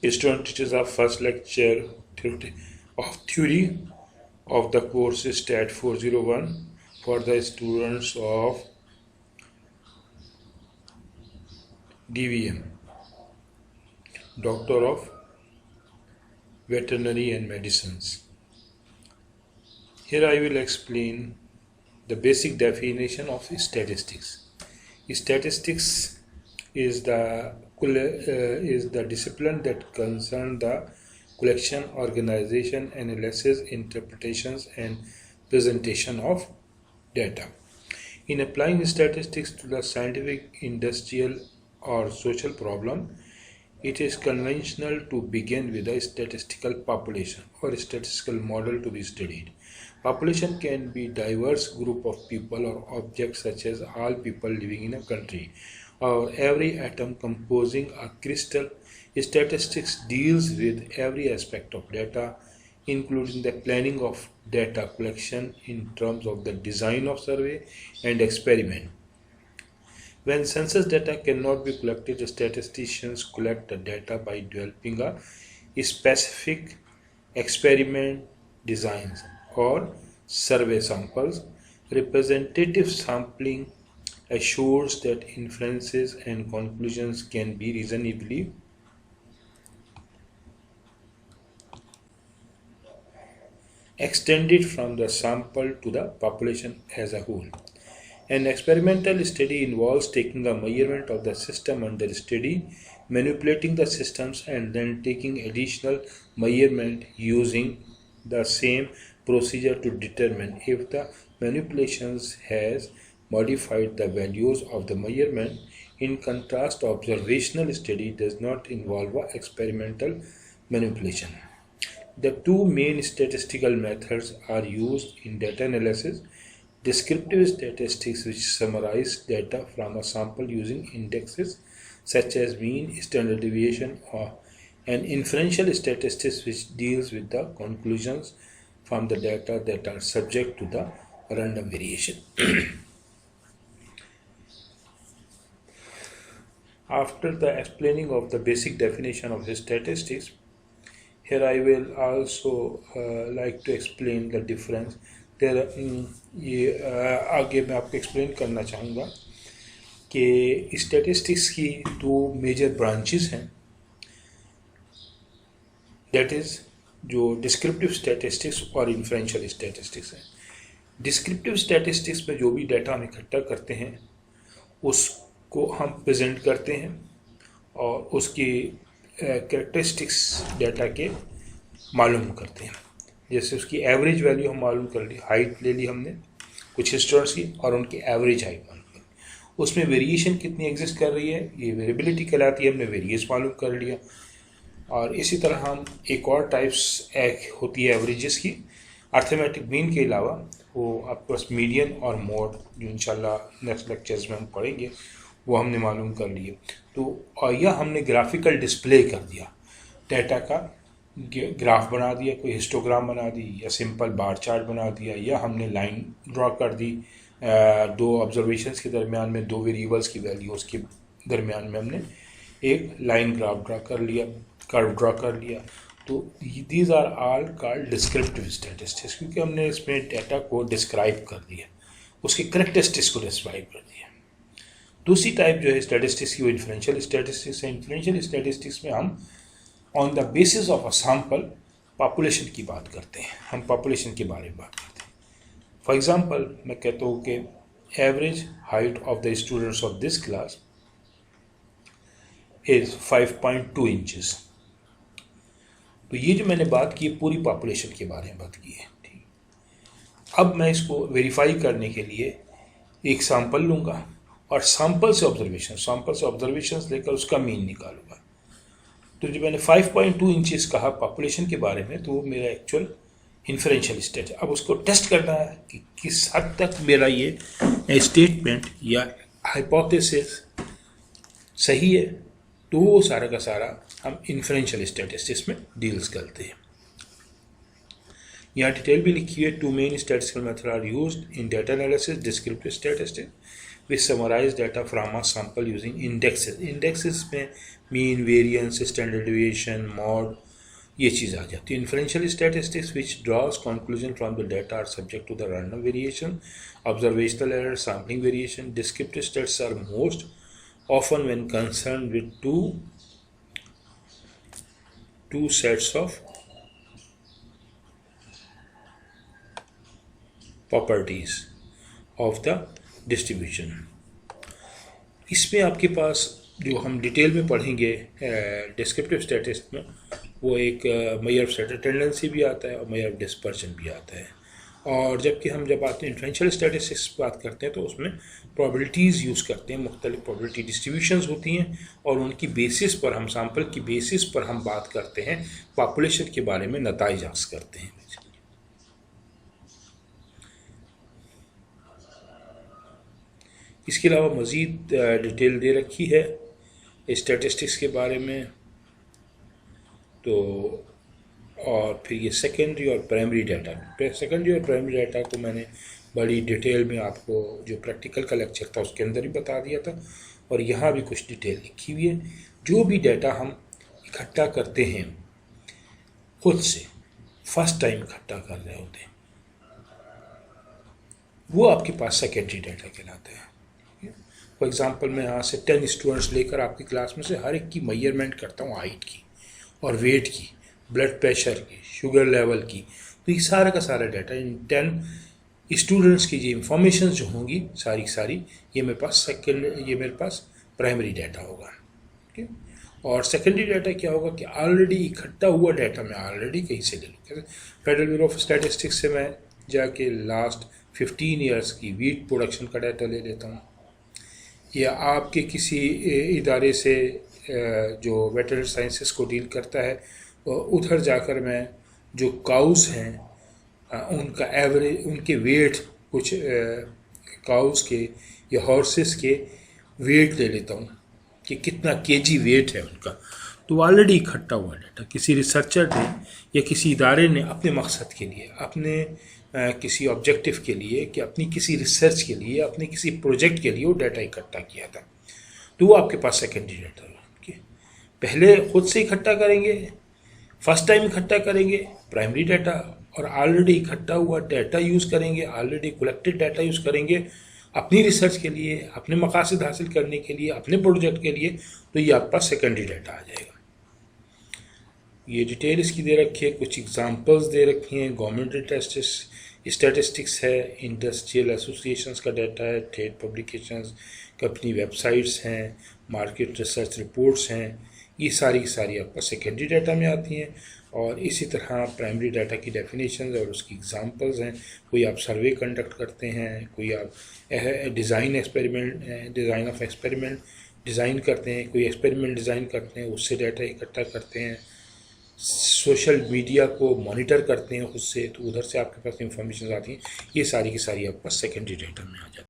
Student teachers are first lecture of theory of the course STAT 401 for the students of DVM, Doctor of Veterinary and Medicines. Here I will explain the basic definition of statistics. Statistics is the discipline that concerns the collection, organization, analysis, interpretations, and presentation of data. In applying statistics to the scientific, industrial, or social problem, it is conventional to begin with a statistical population or a statistical model to be studied. Population can be diverse group of people or objects such as all people living in a country or every atom composing a crystal. Statistics deals with every aspect of data, including the planning of data collection in terms of the design of survey and experiment. When census data cannot be collected, statisticians collect the data by developing a specific experiment designs or survey samples. Representative sampling assures that inferences and conclusions can be reasonably extended from the sample to the population as a whole. An experimental study involves taking a measurement of the system under study, manipulating the systems, and then taking additional measurement using the same procedure to determine if the manipulations has modified the values of the measurement. In contrast, observational study does not involve experimental manipulation. The two main statistical methods are used in data analysis: descriptive statistics, which summarize data from a sample using indexes such as mean, standard deviation, and inferential statistics, which deals with the conclusions from the data that are subject to the random variation. After the explaining of the basic definition of statistics, here I will also like to explain the difference. ये आगे मैं आपको explain करना चाहूँगा कि statistics की दो major branches हैं, दैट इज़ जो डिस्क्रिप्टिव स्टैटिस्टिक्स और इन्फ्रेंशियल स्टैटिस्टिक्स हैं। डिस्क्रिप्टिव स्टैटिस्टिक्स में जो भी डाटा हम इकट्ठा करते हैं उसको हम प्रेजेंट करते हैं और उसकी कैरेक्टरिस्टिक्स डाटा के मालूम करते हैं। जैसे उसकी एवरेज वैल्यू हम मालूम कर ली, हाइट ले ली हमने कुछ स्टूडेंट्स की और उनकी एवरेज हाइट मालूम कर ली, उसमें वेरिएशन कितनी एग्जिस्ट कर रही है, ये वेरिएबिलिटी कहलाती है, हमने वेरिएंस मालूम कर लिया। और इसी तरह हम एक और टाइप्स होती है एवरेजेस की, अर्थमेटिक मीन के अलावा वो आपके पास मीडियन और मोड, जो इंशाल्लाह नेक्स्ट लेक्चर्स में हम पढ़ेंगे, वो हमने मालूम कर लिए। तो और यह हमने ग्राफिकल डिस्प्ले कर दिया, डाटा का ग्राफ बना दिया, कोई हिस्टोग्राम बना दी या सिंपल बार चार्ट बना दिया, या हमने लाइन ड्रॉ कर दी दो ऑब्जर्वेशंस के दरमियान में, दो वेरिएबल्स की वैल्यूज़ के दरमियान में हमने एक लाइन ग्राफ ड्रॉ कर लिया, कर्व ड्रॉ कर लिया। तो these are all called descriptive statistics, क्योंकि हमने इसमें डाटा को डिस्क्राइब कर दिया, उसके करेक्टरिस्टिक्स को डिस्क्राइब कर दिया। दूसरी टाइप जो है स्टैटिस्टिक्स की वो इन्फ्रेंशियल स्टैटिस्टिक्स है। इन्फ्रेंशियल स्टैटिस्टिक्स में हम on the basis of a sample population की बात करते हैं, हम पॉपुलेशन के बारे में बात करते हैं। फॉर एग्जांपल मैं कहता हूँ कि average height of the students of this class is 5.2 inches. तो ये जो मैंने बात की पूरी पॉपुलेशन के बारे में बात की है, ठीक। अब मैं इसको वेरीफाई करने के लिए एक सैंपल लूँगा और सैंपल से ऑब्जर्वेशन लेकर उसका मीन निकालूंगा। तो जब मैंने 5.2 इंचेस कहा पॉपुलेशन के बारे में, तो वो मेरा एक्चुअल इन्फ्रेंशियल स्टेट है। अब उसको टेस्ट करना है कि किस हद तक मेरा ये स्टेटमेंट या हाइपोथेसिस सही है। तो वो सारा का सारा हम इन्फ्रेंशियल स्टैटिस्टिक्स में डील्स करते हैं। यहाँ डिटेल भी लिखी है, two main statistical method are used in data analysis, descriptive statistics, which summarise data from a sample using indexes. Indexes में mean, variance, standard deviation, mode, ये चीज़ आ जाती है। Inferential statistics which draws conclusion from the data are subject to the random variation, observational error, sampling variation. Descriptive stats are most often when concerned with two sets of properties of the distribution। इसमें आपके पास जो हम detail में पढ़ेंगे descriptive statistics में, वो एक measure of set tendency भी आता है और मेजर ऑफ डिस्पर्शन भी आता है। और जबकि हम जब आते हैं इन्फ्रेंशियल स्टैटिस्टिक्स बात करते हैं तो उसमें प्रोबेबिलिटीज़ यूज़ करते हैं, मुख्तलिफ प्रोबेबिलिटी डिस्ट्रीब्यूशंस होती हैं और उनकी बेसिस पर हम सैम्पल की बेसिस पर हम बात करते हैं, पॉपुलेशन के बारे में नताइज हासिल करते हैं। इसके अलावा मज़ीद डिटेल दे रखी है स्टैटिस्टिक्स के बारे में, तो और फिर ये सेकेंडरी और प्राइमरी डाटा। सेकेंडरी और प्राइमरी डाटा को मैंने बड़ी डिटेल में आपको जो प्रैक्टिकल का लेक्चर था उसके अंदर ही बता दिया था, और यहाँ भी कुछ डिटेल लिखी हुई है। जो भी डाटा हम इकट्ठा करते हैं खुद से, फर्स्ट टाइम इकट्ठा कर रहे होते हैं, वो आपके पास सेकेंडरी डाटा कहलाता है। फॉर एग्ज़ाम्पल मैं यहाँ से 10 स्टूडेंट्स लेकर आपकी क्लास में से हर एक की मेजरमेंट करता हूँ, हाइट की और वेट की, ब्लड प्रेशर की, शुगर लेवल की, तो ये सारा का सारा डाटा इन 10 स्टूडेंट्स की जो इंफॉर्मेशन जो होंगी सारी ये मेरे पास प्राइमरी डाटा होगा। ठीक है। और सेकेंडरी डाटा क्या होगा कि ऑलरेडी इकट्ठा हुआ डाटा मैं ऑलरेडी कहीं से ले लूँ। फेडरल ब्यूरो ऑफ स्टैटिस्टिक्स से मैं जाके लास्ट 15 ईयर्स की वीट प्रोडक्शन का डाटा ले लेता हूँ, या आपके किसी इदारे से जो वेटरनरी साइंसेस को डील करता है उधर जाकर मैं जो काउस हैं उनका एवरेज, उनके वेट, कुछ काउस के या हॉर्सेस के वेट ले लेता हूँ कि कितना केजी वेट है उनका। तो ऑलरेडी इकट्ठा हुआ डाटा किसी रिसर्चर ने या किसी इदारे ने अपने मकसद के लिए, अपने किसी ऑब्जेक्टिव के लिए, कि अपनी किसी रिसर्च के लिए, अपने किसी प्रोजेक्ट के लिए वो डाटा इकट्ठा किया था, तो वो आपके पास सेकेंडरी डाटा है। पहले खुद से इकट्ठा करेंगे, फर्स्ट टाइम इकट्ठा करेंगे प्राइमरी डाटा, और ऑलरेडी इकट्ठा हुआ डाटा यूज़ करेंगे, ऑलरेडी कलेक्टेड डाटा यूज़ करेंगे अपनी रिसर्च के लिए, अपने मकासद हासिल करने के लिए, अपने प्रोजेक्ट के लिए, तो ये आपके पास सेकेंडरी डाटा आ जाएगा। ये डिटेल इसकी दे रखी है, कुछ एग्जांपल्स दे रखी हैं। गवर्नमेंट स्टैटिस्टिक्स है, इंडस्ट्रियल एसोसिएशंस का डाटा है, ट्रेड पब्लिकेशंस, कंपनी वेबसाइट्स हैं, मार्केट रिसर्च रिपोर्ट्स हैं, ये सारी की सारी आपका सेकेंडरी डाटा में आती हैं। और इसी तरह प्राइमरी डाटा की डेफिनेशंस और उसकी एग्जांपल्स हैं। कोई आप सर्वे कंडक्ट करते हैं, कोई आप डिज़ाइन ऑफ एक्सपेरिमेंट डिज़ाइन करते हैं, कोई एक्सपेरिमेंट डिज़ाइन करते हैं, उससे डाटा इकट्ठा करते हैं, सोशल मीडिया को मॉनिटर करते हैं उससे, तो उधर से आपके पास इंफॉर्मेशन आती हैं। ये सारी की सारी आपके पास सेकेंडरी डाटा में आ जाती है।